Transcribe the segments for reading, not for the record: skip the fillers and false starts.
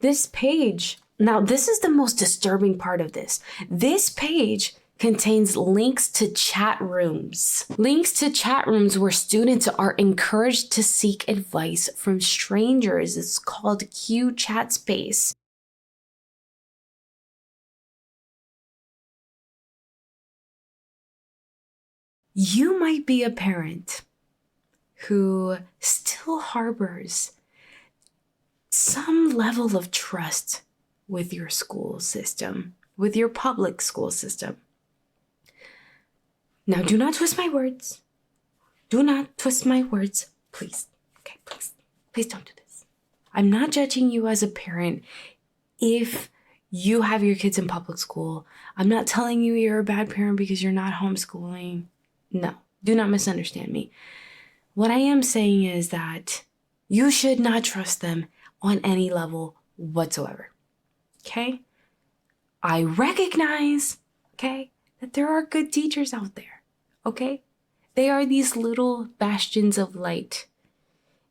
This page, now this is the most disturbing part of this. This page contains links to chat rooms. Links to chat rooms where students are encouraged to seek advice from strangers. It's called Q Chat Space. You might be a parent who still harbors some level of trust with your school system, with your public school system. Now, do not twist my words. Do not twist my words, please. Okay, please. Please don't do this. I'm not judging you as a parent if you have your kids in public school. I'm not telling you you're a bad parent because you're not homeschooling. No, do not misunderstand me. What I am saying is that you should not trust them on any level whatsoever. Okay? I recognize, okay, that there are good teachers out there. Okay? They are these little bastions of light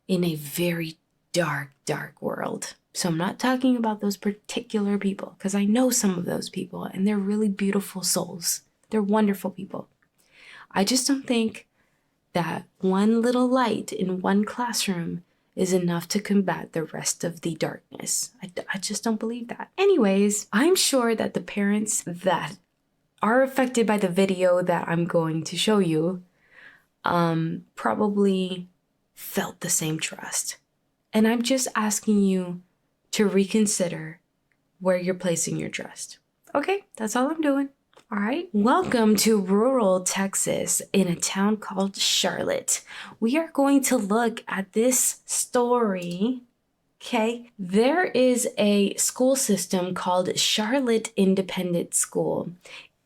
in a very dark, dark world. So I'm not talking about those particular people because I know some of those people and they're really beautiful souls. They're wonderful people. I just don't think that one little light in one classroom is enough to combat the rest of the darkness. I just don't believe that. Anyways, I'm sure that the parents that are affected by the video that I'm going to show you probably felt the same trust. And I'm just asking you to reconsider where you're placing your trust. Okay, that's all I'm doing. All right. Welcome to rural Texas in a town called Charlotte. We are going to look at this story. Okay. There is a school system called Charlotte Independent School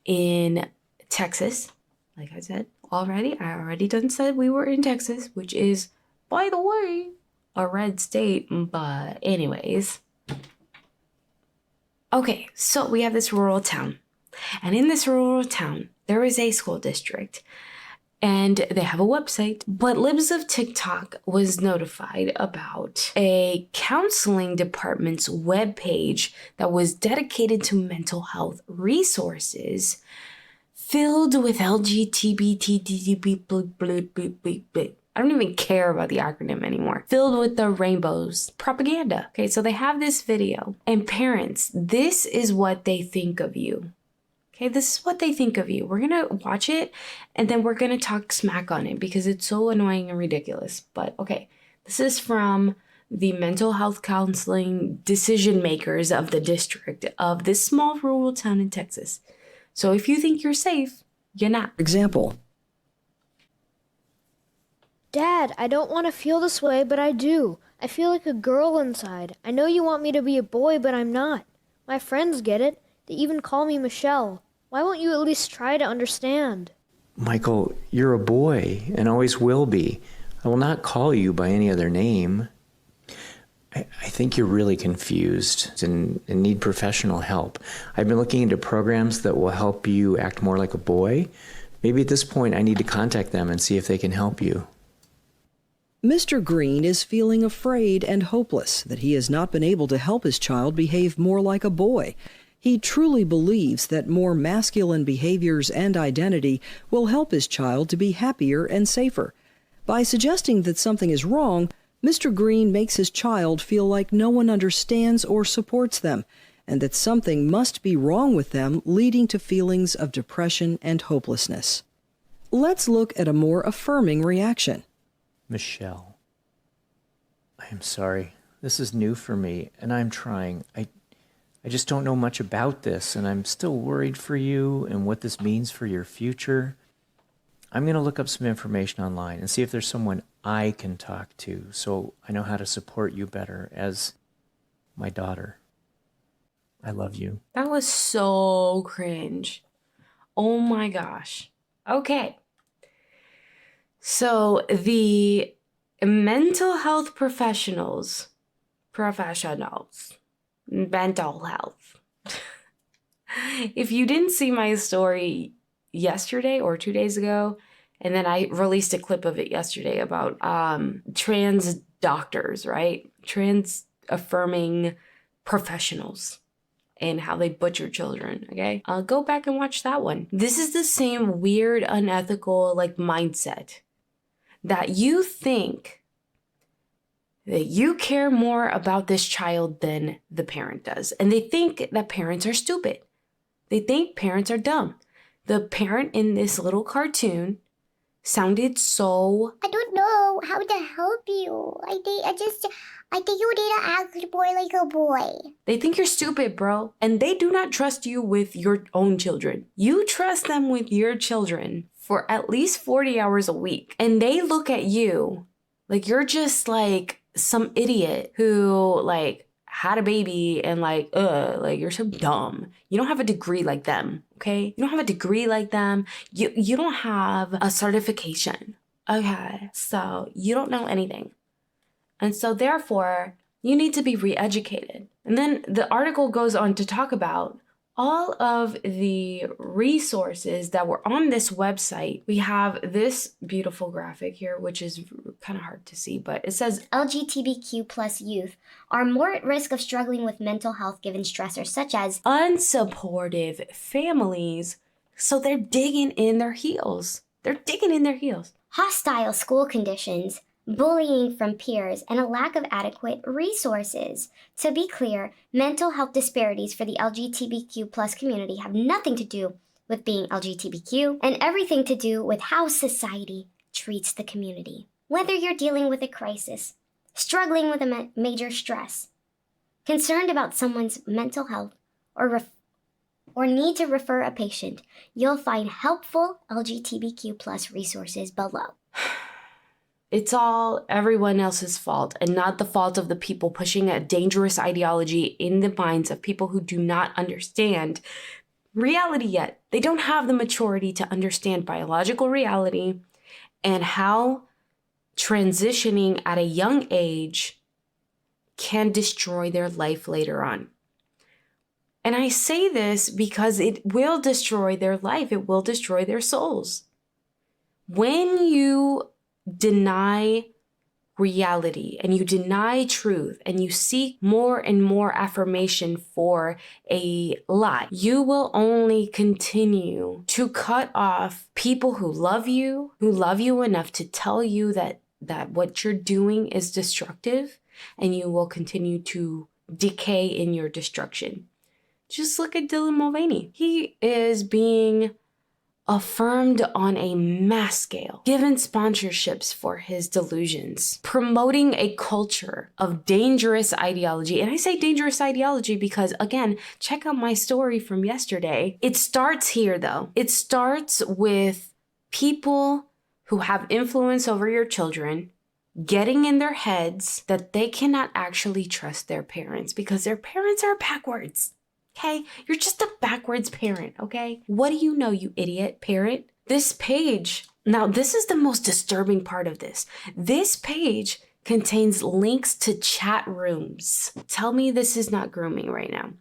in Texas. Like I said already, I already done said we were in Texas, which is, by the way, a red state. But anyways. Okay. So we have this rural town. And in this rural town, there is a school district and they have a website. But Libs of TikTok was notified about a counseling department's webpage that was dedicated to mental health resources filled with LGBTQB. I don't even care about the acronym anymore. Filled with the rainbows propaganda. Okay, so they have this video. And parents, this is what they think of you. Okay, this is what they think of you. We're going to watch it and then we're going to talk smack on it because it's so annoying and ridiculous. But okay, this is from the mental health counseling decision makers of the district of this small rural town in Texas. So if you think you're safe, you're not. Example. Dad, I don't want to feel this way, but I do. I feel like a girl inside. I know you want me to be a boy, but I'm not. My friends get it. They even call me Michelle. Why won't you at least try to understand? Michael, you're a boy and always will be. I will not call you by any other name. I think you're really confused and need professional help. I've been looking into programs that will help you act more like a boy. Maybe at this point I need to contact them and see if they can help you. Mr. Green is feeling afraid and hopeless that he has not been able to help his child behave more like a boy. He truly believes that more masculine behaviors and identity will help his child to be happier and safer. By suggesting that something is wrong, Mr. Green makes his child feel like no one understands or supports them, and that something must be wrong with them, leading to feelings of depression and hopelessness. Let's look at a more affirming reaction. Michelle, I am sorry. This is new for me, and I'm trying. I just don't know much about this, and I'm still worried for you and what this means for your future. I'm going to look up some information online and see if there's someone I can talk to so I know how to support you better as my daughter. I love you. That was so cringe. Oh my gosh. Okay. So the mental health professionals, mental health. If you didn't see my story yesterday or 2 days ago, and then I released a clip of it yesterday about trans doctors, right? Trans affirming professionals and how they butcher children, okay? Go back and watch that one. This is the same weird, unethical, like, mindset that you think that you care more about this child than the parent does. And they think that parents are stupid. They think parents are dumb. The parent in this little cartoon sounded so... I don't know how to help you. I think you need to act more like a boy. They think you're stupid, bro. And they do not trust you with your own children. You trust them with your children for at least 40 hours a week. And they look at you like you're just like some idiot who like had a baby and like you're so dumb. You don't have a degree like them, okay? You don't have a degree like them. You don't have a certification, okay? So you don't know anything. And so therefore, you need to be re-educated. And then the article goes on to talk about all of the resources that were on this website. We have this beautiful graphic here, which is kind of hard to see, but it says LGBTQ plus youth are more at risk of struggling with mental health given stressors such as unsupportive families. So they're digging in their heels. They're digging in their heels. hostile school conditions, bullying from peers, and a lack of adequate resources. To be clear, mental health disparities for the LGBTQ plus community have nothing to do with being LGBTQ and everything to do with how society treats the community. Whether you're dealing with a crisis, struggling with a major stress, concerned about someone's mental health, or need to refer a patient, you'll find helpful LGBTQ plus resources below. It's all everyone else's fault and not the fault of the people pushing a dangerous ideology in the minds of people who do not understand reality yet. They don't have the maturity to understand biological reality and how transitioning at a young age can destroy their life later on. And I say this because it will destroy their life. It will destroy their souls. When you deny reality and you deny truth and you seek more and more affirmation for a lie, you will only continue to cut off people who love you enough to tell you that what you're doing is destructive, and you will continue to decay in your destruction. Just look at Dylan Mulvaney. He is being affirmed on a mass scale, given sponsorships for his delusions, promoting a culture of dangerous ideology. And I say dangerous ideology because, again, check out my story from yesterday. It starts here, though. It starts with people who have influence over your children getting in their heads that they cannot actually trust their parents because their parents are backwards. Okay, you're just a backwards parent, okay? What do you know, you idiot parent? This page, now this is the most disturbing part of this. This page contains links to chat rooms. Tell me this is not grooming right now.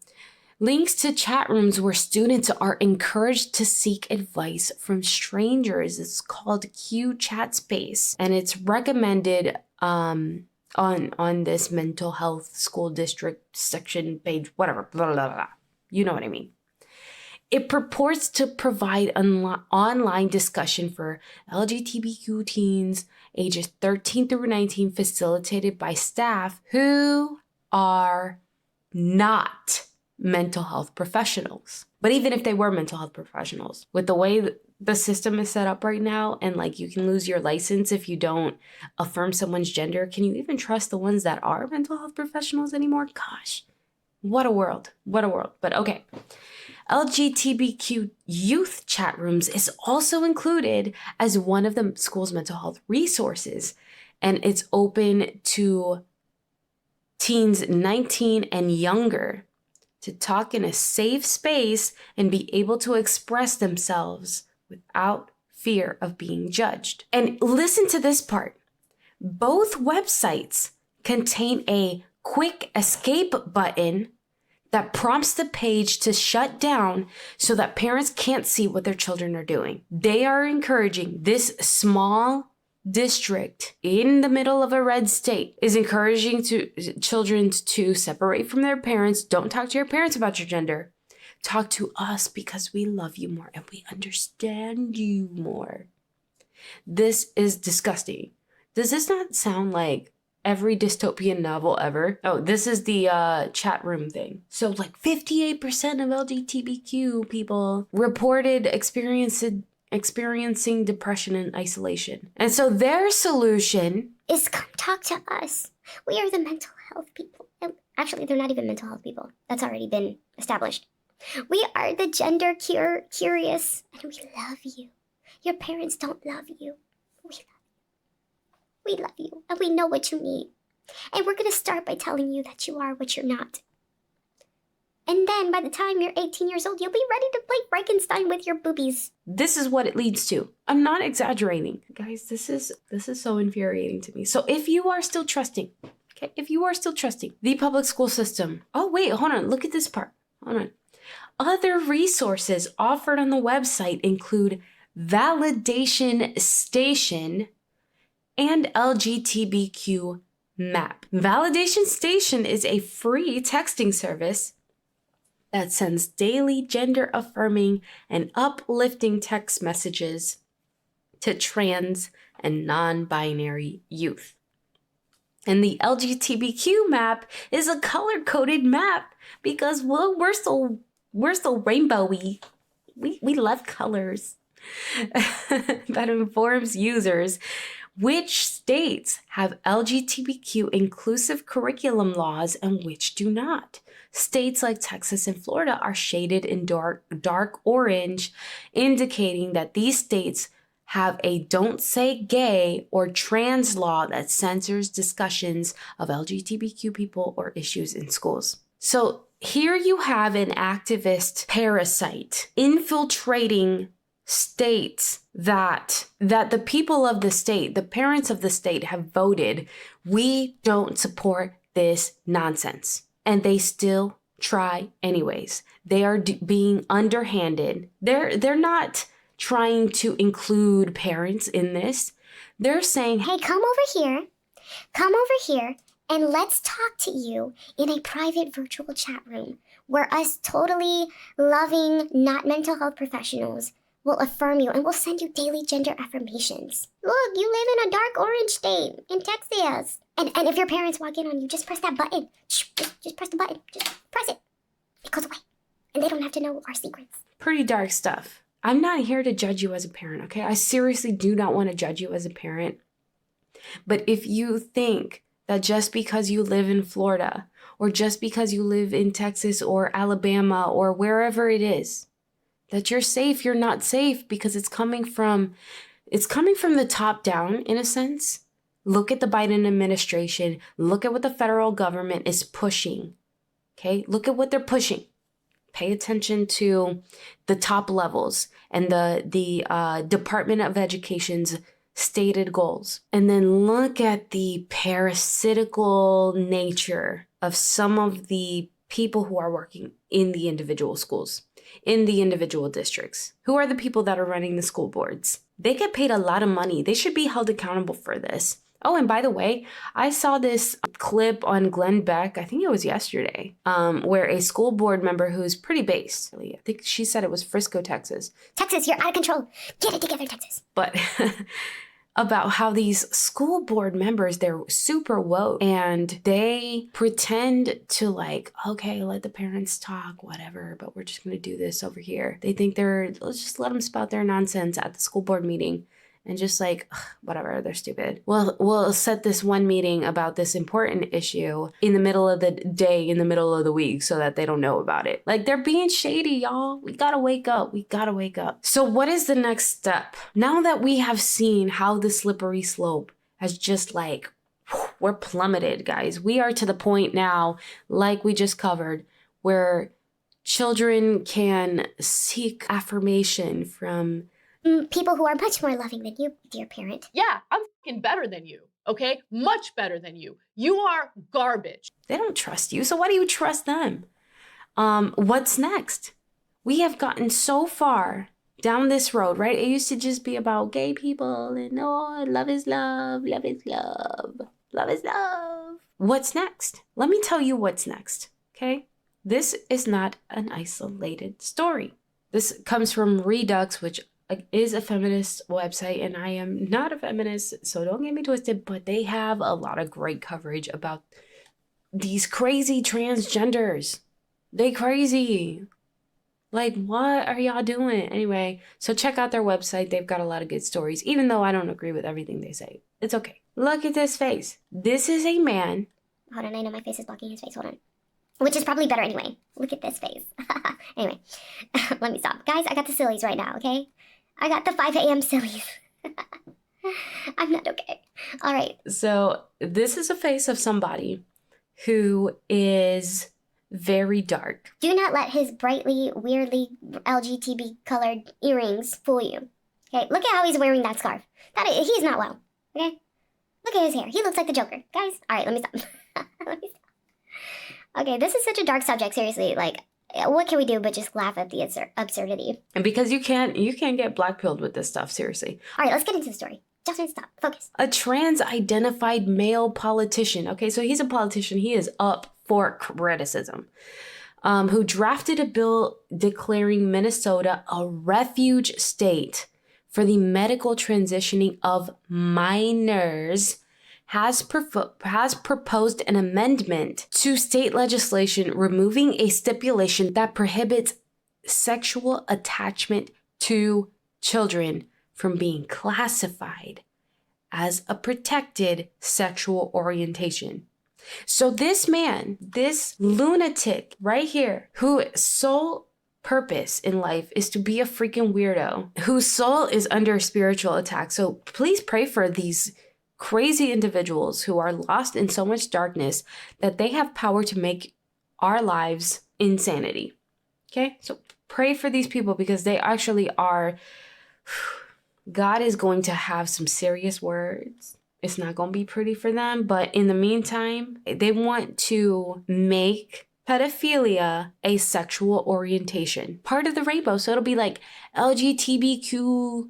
Links to chat rooms where students are encouraged to seek advice from strangers. It's called Q Chat Space, and it's recommended on this mental health school district section page, whatever, blah, blah, blah. You know what I mean. It purports to provide online discussion for LGBTQ teens ages 13 through 19, facilitated by staff who are not mental health professionals. But even if they were mental health professionals, with the way the system is set up right now, and like you can lose your license if you don't affirm someone's gender, can you even trust the ones that are mental health professionals anymore? Gosh. What a world. What a world. But okay. LGBTQ youth chat rooms is also included as one of the school's mental health resources. And it's open to teens 19 and younger to talk in a safe space and be able to express themselves without fear of being judged. And listen to this part. Both websites contain a quick escape button that prompts the page to shut down so that parents can't see what their children are doing. They are encouraging this small district in the middle of a red state is encouraging children to separate from their parents. Don't talk to your parents about your gender. Talk to us because we love you more and we understand you more. This is disgusting. Does this not sound like every dystopian novel ever? Oh, this is the chat room thing. So like 58% of LGBTQ people reported experiencing depression and isolation. And so their solution is come talk to us. We are the mental health people. Actually, they're not even mental health people. That's already been established. We are the gender curious, and we love you. Your parents don't love you. We love you, and we know what you need. And we're going to start by telling you that you are what you're not. And then by the time you're 18 years old, you'll be ready to play Frankenstein with your boobies. This is what it leads to. I'm not exaggerating. Guys, this is so infuriating to me. So if you are still trusting, the public school system. Oh, wait, hold on. Look at this part. Hold on. Other resources offered on the website include Validation Station and LGBTQ Map. Validation Station is a free texting service that sends daily gender-affirming and uplifting text messages to trans and non-binary youth. And the LGBTQ map is a color-coded map because we're so rainbowy. We love colors. That informs users which states have LGBTQ inclusive curriculum laws and which do not. States like Texas and Florida are shaded in dark orange, indicating that these states have a don't say gay or trans law that censors discussions of LGBTQ people or issues in schools. So here you have an activist parasite infiltrating states that the people of the state, the parents of the state have voted, we don't support this nonsense. And they still try anyways. They are being underhanded. They're not trying to include parents in this. They're saying, hey, come over here, and let's talk to you in a private virtual chat room where us totally loving, not mental health professionals will affirm you and will send you daily gender affirmations. Look, you live in a dark orange state in Texas. And if your parents walk in on you, just press that button. Just press the button. Just press it. It goes away. And they don't have to know our secrets. Pretty dark stuff. I'm not here to judge you as a parent, okay? I seriously do not want to judge you as a parent. But if you think that just because you live in Florida or just because you live in Texas or Alabama or wherever it is, that you're safe, you're not safe because it's coming from the top down in a sense. Look at the Biden administration. Look at what the federal government is pushing. Okay, look at what they're pushing. Pay attention to the top levels and the Department of Education's stated goals. And then look at the parasitical nature of some of the people who are working in the individual schools, in the individual districts. Who are the people that are running the school boards? They get paid a lot of money. They should be held accountable for this. Oh, and by the way, I saw this clip on Glenn Beck, I think it was yesterday, where a school board member who's pretty based, I think she said it was Frisco, Texas. Texas, you're out of control. Get it together, Texas. But about how these school board members, they're super woke and they pretend to like, okay, let the parents talk, whatever, but we're just going to do this over here. They think let's just let them spout their nonsense at the school board meeting. And just like, ugh, whatever, they're stupid. We'll set this one meeting about this important issue in the middle of the day, in the middle of the week, so that they don't know about it. Like, they're being shady, y'all. We gotta wake up. So what is the next step? Now that we have seen how the slippery slope has just like, we're plummeted, guys. We are to the point now, like we just covered, where children can seek affirmation from people who are much more loving than you, dear parent. Yeah, I'm fucking better than you, okay? Much better than you. You are garbage. They don't trust you, so why do you trust them? What's next? We have gotten so far down this road, right? It used to just be about gay people and oh, love is love, love is love, love is love. What's next? Let me tell you what's next, okay? This is not an isolated story. This comes from Redux, which is a feminist website, and I am not a feminist, so don't get me twisted, but they have a lot of great coverage about these crazy transgenders. They crazy. Like, what are y'all doing? Anyway, so check out their website. They've got a lot of good stories, even though I don't agree with everything they say. It's okay. Look at this face. This is a man. Hold on, I know my face is blocking his face. Hold on. Which is probably better anyway. Look at this face. Anyway, let me stop. Guys, I got the sillies right now, okay? I got the 5 a.m. sillies. I'm not okay. All right. So this is a face of somebody who is very dark. Do not let his brightly, weirdly LGBT colored earrings fool you. Okay, look at how he's wearing that scarf. He's not well. Okay? Look at his hair. He looks like the Joker. Guys, all right, let me stop. Let me stop. Okay, this is such a dark subject, seriously. Like, what can we do but just laugh at the absurdity? And because you can't get blackpilled with this stuff, seriously. All right, let's get into the story. Justin, stop. Focus. A trans-identified male politician. Okay, so he's a politician. He is up for criticism. Who drafted a bill declaring Minnesota a refuge state for the medical transitioning of minors, has proposed an amendment to state legislation removing a stipulation that prohibits sexual attachment to children from being classified as a protected sexual orientation. So this man, this lunatic right here, whose sole purpose in life is to be a freaking weirdo, whose soul is under spiritual attack. So please pray for these crazy individuals who are lost in so much darkness that they have power to make our lives insanity. Okay? So pray for these people because they actually are... God is going to have some serious words. It's not going to be pretty for them. But in the meantime, they want to make pedophilia a sexual orientation. Part of the rainbow. So it'll be like LGBTQP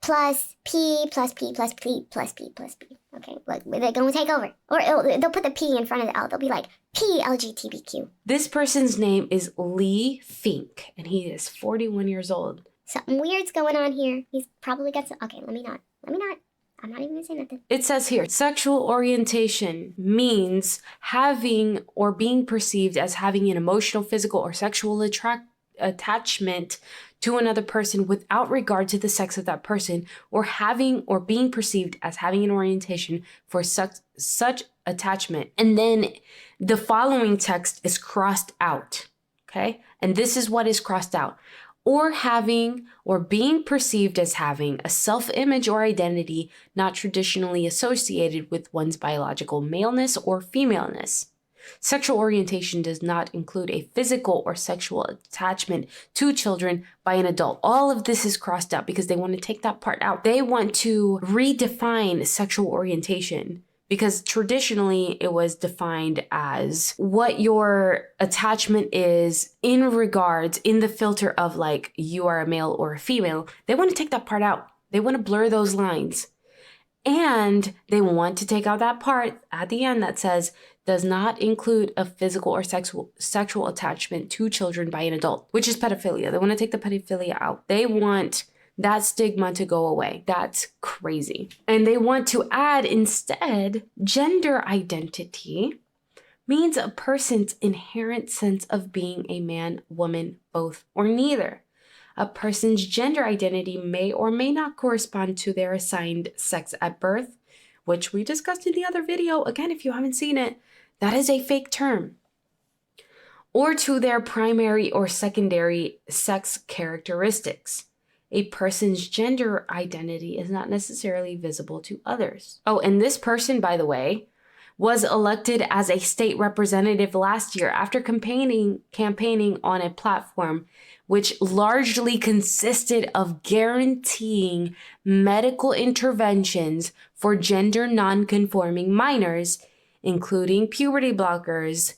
plus P plus P plus P plus P plus P. Okay, look, they're going to take over. Or they'll put the P in front of the L. They'll be like P LGBTQ. This person's name is Lee Fink, and he is 41 years old. Something weird's going on here. He's probably got some... Okay, let me not. I'm not even going to say nothing. It says here, sexual orientation means having or being perceived as having an emotional, physical, or sexual attachment to another person without regard to the sex of that person, or having or being perceived as having an orientation for such attachment. And then the following text is crossed out, okay? And this is what is crossed out. Or having or being perceived as having a self-image or identity not traditionally associated with one's biological maleness or femaleness. Sexual orientation does not include a physical or sexual attachment to children by an adult. All of this is crossed out because they want to take that part out. They want to redefine sexual orientation, because traditionally it was defined as what your attachment is in the filter of like you are a male or a female. They want to take that part out. They want to blur those lines. And they want to take out that part at the end that says does not include a physical or sexual attachment to children by an adult, which is pedophilia. They want to take the pedophilia out. They want that stigma to go away. That's crazy. And they want to add instead gender identity means a person's inherent sense of being a man, woman, both, or neither. A person's gender identity may or may not correspond to their assigned sex at birth, which we discussed in the other video. Again, if you haven't seen it, that is a fake term. Or to their primary or secondary sex characteristics. A person's gender identity is not necessarily visible to others. Oh, and this person, by the way, was elected as a state representative last year after campaigning on a platform which largely consisted of guaranteeing medical interventions for gender non-conforming minors, including puberty blockers,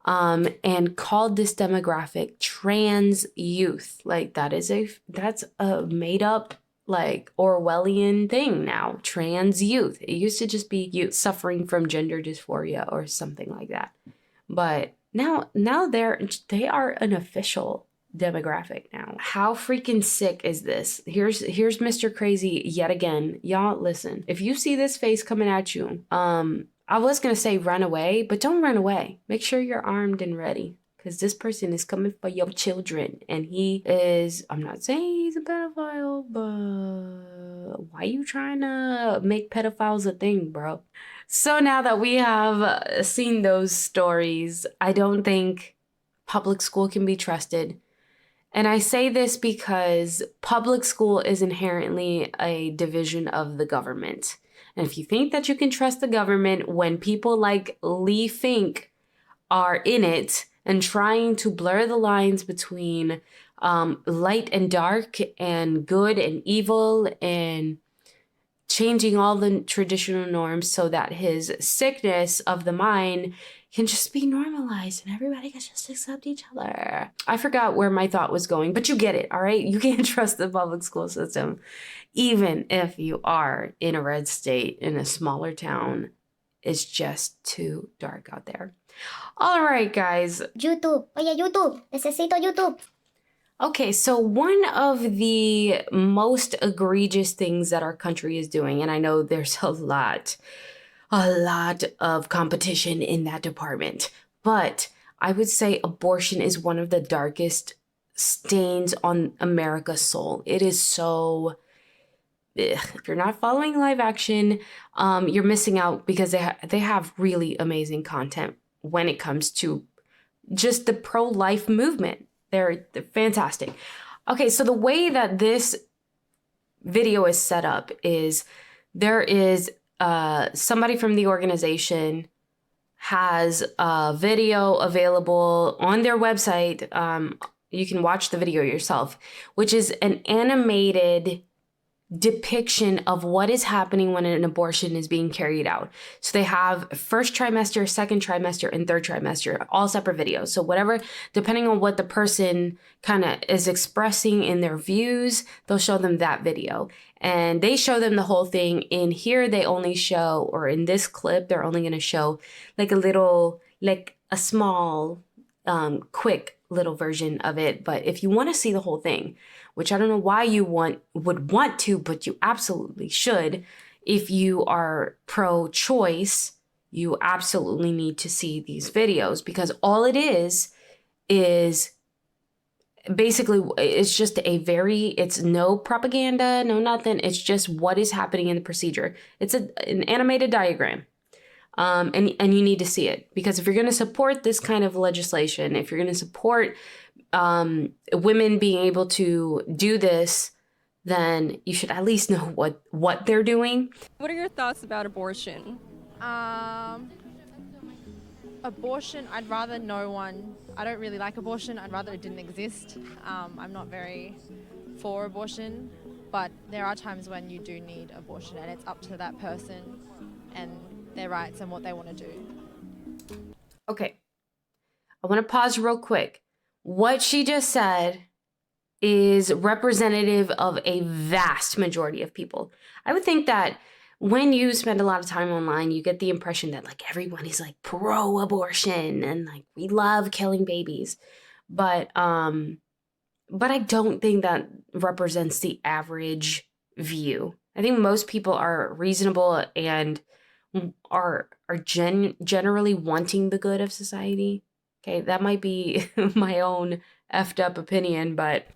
and called this demographic trans youth. Like that's a made up like Orwellian thing now, trans youth. It used to just be youth suffering from gender dysphoria or something like that. But now they are an official demographic now. How freaking sick is this? Here's Mr. Crazy yet again. Y'all listen. If you see this face coming at you, I was gonna say run away, but don't run away. Make sure you're armed and ready. Because this person is coming for your children. And he is, I'm not saying he's a pedophile, but why you trying to make pedophiles a thing, bro? So now that we have seen those stories, I don't think public school can be trusted. And I say this because public school is inherently a division of the government. And if you think that you can trust the government when people like Lee Fink are in it and trying to blur the lines between light and dark and good and evil and changing all the traditional norms so that his sickness of the mind can just be normalized and everybody can just accept each other. I forgot where my thought was going, but you get it, all right? You can't trust the public school system, even if you are in a red state in a smaller town. It's just too dark out there. All right, guys. YouTube. Oye, YouTube. Necesito YouTube. Okay, so one of the most egregious things that our country is doing, and I know there's a lot of competition in that department, but I would say abortion is one of the darkest stains on America's soul. It is so... If you're not following live action, you're missing out because they have really amazing content when it comes to just the pro-life movement. They're fantastic. Okay, so the way that this video is set up is there is somebody from the organization has a video available on their website. You can watch the video yourself, which is an animated depiction of what is happening when an abortion is being carried out. So they have first trimester, second trimester, and third trimester, all separate videos. So whatever, depending on what the person kind of is expressing in their views, they'll show them that video. And they show them the whole thing. In here, they only show, or in this clip, they're only going to show like a little, like a small, quick little version of it. But if you want to see the whole thing, which I don't know why you would want to, but you absolutely should. If you are pro-choice, you absolutely need to see these videos because all it is basically, it's just it's no propaganda, no nothing. It's just what is happening in the procedure. It's an animated diagram. And you need to see it because if you're going to support this kind of legislation, if you're going to support women being able to do this, then you should at least know what they're doing. What are your thoughts about abortion? Abortion, I'd rather no one. I don't really like abortion. I'd rather it didn't exist. I'm not very for abortion, but there are times when you do need abortion and it's up to that person and their rights and what they want to do. Okay, I want to pause real quick. What she just said is representative of a vast majority of people. I would think that when you spend a lot of time online, you get the impression that like everyone is like pro-abortion and like we love killing babies. But I don't think that represents the average view. I think most people are reasonable and are generally wanting the good of society. Okay, that might be my own effed up opinion, but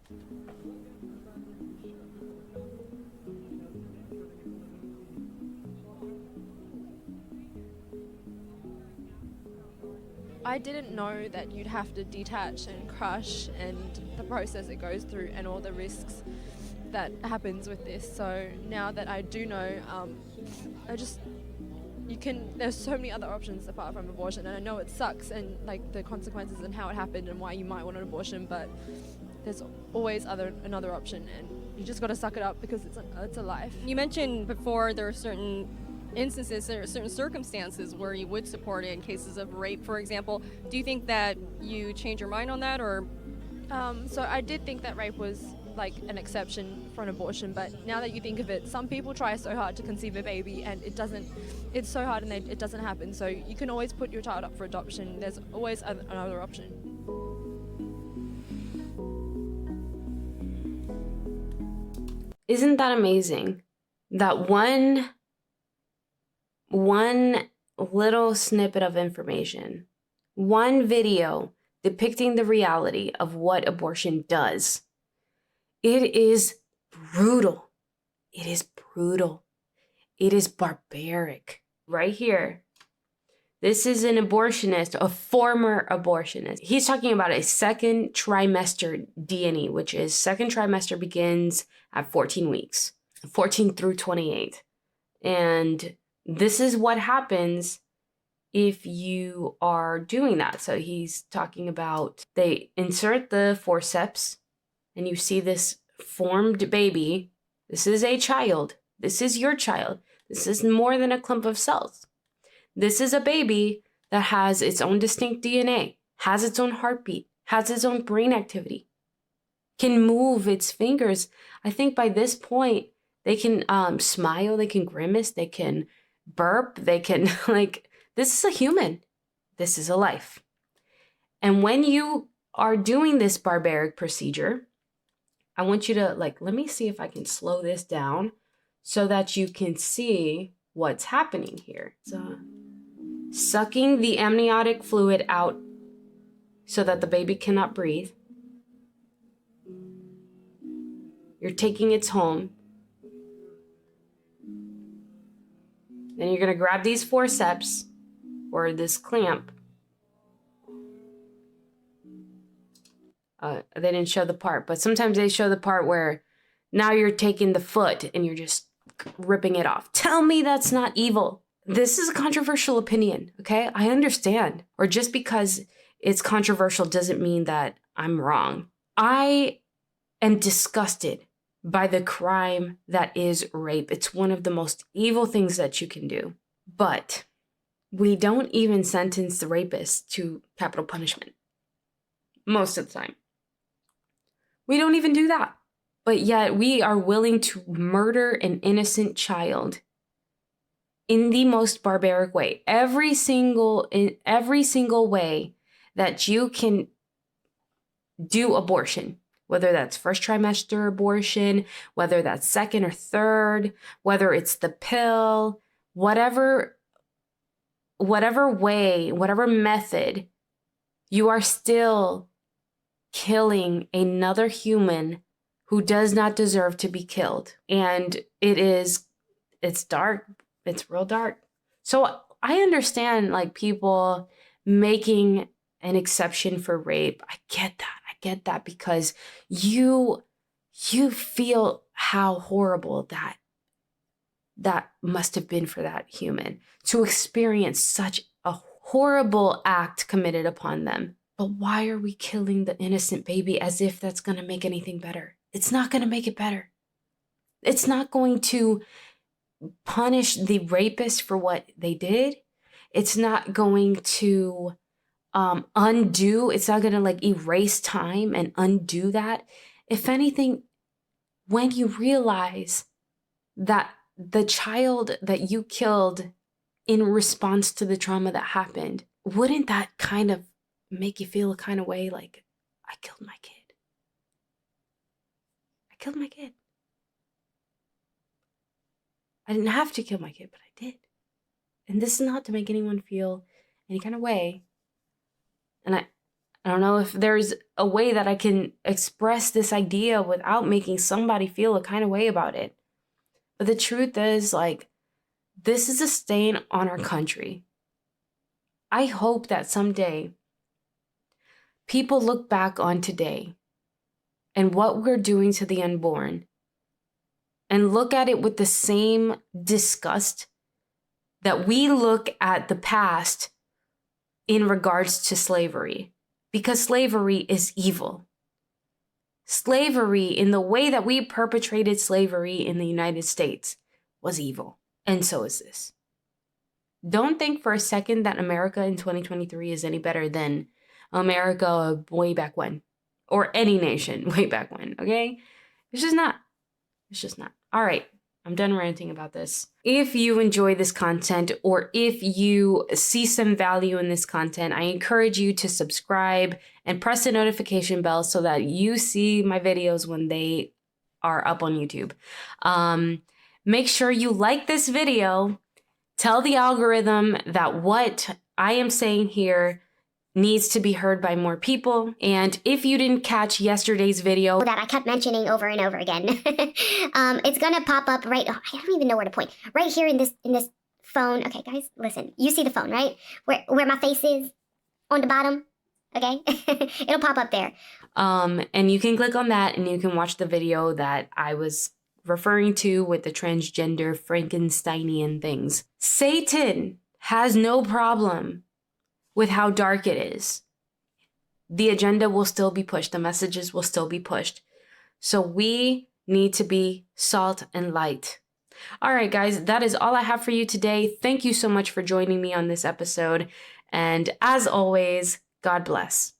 I didn't know that you'd have to detach and crush and the process it goes through and all the risks that happens with this. So now that I do know, there's so many other options apart from abortion, and I know it sucks and like the consequences and how it happened and why you might want an abortion, but there's always another option, and you just got to suck it up because it's a life. You mentioned before there are certain instances or certain circumstances where you would support it in cases of rape, for example. Do you think that you change your mind on that, or? So I did think that rape was like an exception for an abortion, but now that you think of it, some people try so hard to conceive a baby and it's so hard and it doesn't happen. So you can always put your child up for adoption. There's always another option. Isn't that amazing? That one little snippet of information, one video depicting the reality of what abortion does. It is brutal. It is brutal. It is barbaric. Right here. This is an abortionist, a former abortionist. He's talking about a second trimester D&E, which is second trimester begins at 14 weeks, 14 through 28. And this is what happens if you are doing that. So he's talking about they insert the forceps and you see this formed baby. This is a child. This is your child. This is more than a clump of cells. This is a baby that has its own distinct DNA, has its own heartbeat, has its own brain activity, can move its fingers. I think by this point, they can smile, they can grimace, they can burp, they can this is a human. This is a life. And when you are doing this barbaric procedure, I want you to let me see if I can slow this down so that you can see what's happening here. So, sucking the amniotic fluid out so that the baby cannot breathe. You're taking its home. Then you're going to grab these forceps or this clamp. They didn't show the part, but sometimes they show the part where now you're taking the foot and you're just ripping it off. Tell me that's not evil. This is a controversial opinion, okay? I understand. Or just because it's controversial doesn't mean that I'm wrong. I am disgusted by the crime that is rape. It's one of the most evil things that you can do. But we don't even sentence the rapist to capital punishment. Most of the time. We don't even do that. But yet we are willing to murder an innocent child in the most barbaric way. Every single way that you can do abortion, whether that's first trimester abortion, whether that's second or third, whether it's the pill, whatever way, whatever method, you are still killing another human who does not deserve to be killed. And it's dark. It's real dark. So I understand people making an exception for rape. I get that because you feel how horrible that must have been for that human to experience such a horrible act committed upon them. But why are we killing the innocent baby as if that's going to make anything better? It's not going to make it better. It's not going to punish the rapist for what they did. It's not going to undo. It's not going to erase time and undo that. If anything, when you realize that the child that you killed in response to the trauma that happened, wouldn't that kind of make you feel a kind of way like, I killed my kid? I killed my kid. I didn't have to kill my kid, but I did. And this is not to make anyone feel any kind of way. And I don't know if there's a way that I can express this idea without making somebody feel a kind of way about it. But the truth is, this is a stain on our country. I hope that someday people look back on today and what we're doing to the unborn and look at it with the same disgust that we look at the past in regards to slavery, because slavery is evil. Slavery, in the way that we perpetrated slavery in the United States, was evil. And so is this. Don't think for a second that America in 2023 is any better than America way back when, or any nation way back when, okay? It's just not. It's just not. All right, I'm done ranting about this. If you enjoy this content, or if you see some value in this content, I encourage you to subscribe and press the notification bell so that you see my videos when they are up on YouTube. Make sure you like this video. Tell the algorithm that what I am saying here needs to be heard by more people. And if you didn't catch yesterday's video that I kept mentioning over and over again, it's gonna pop up right. Oh, I don't even know where to point. Right here in this phone. Okay, guys, listen. You see the phone, right? Where my face is on the bottom. Okay, it'll pop up there. And you can click on that, and you can watch the video that I was referring to with the transgender Frankensteinian things. Satan has no problem with how dark it is. The agenda will still be pushed. The messages will still be pushed. So we need to be salt and light. All right, guys, that is all I have for you today. Thank you so much for joining me on this episode. And as always, God bless.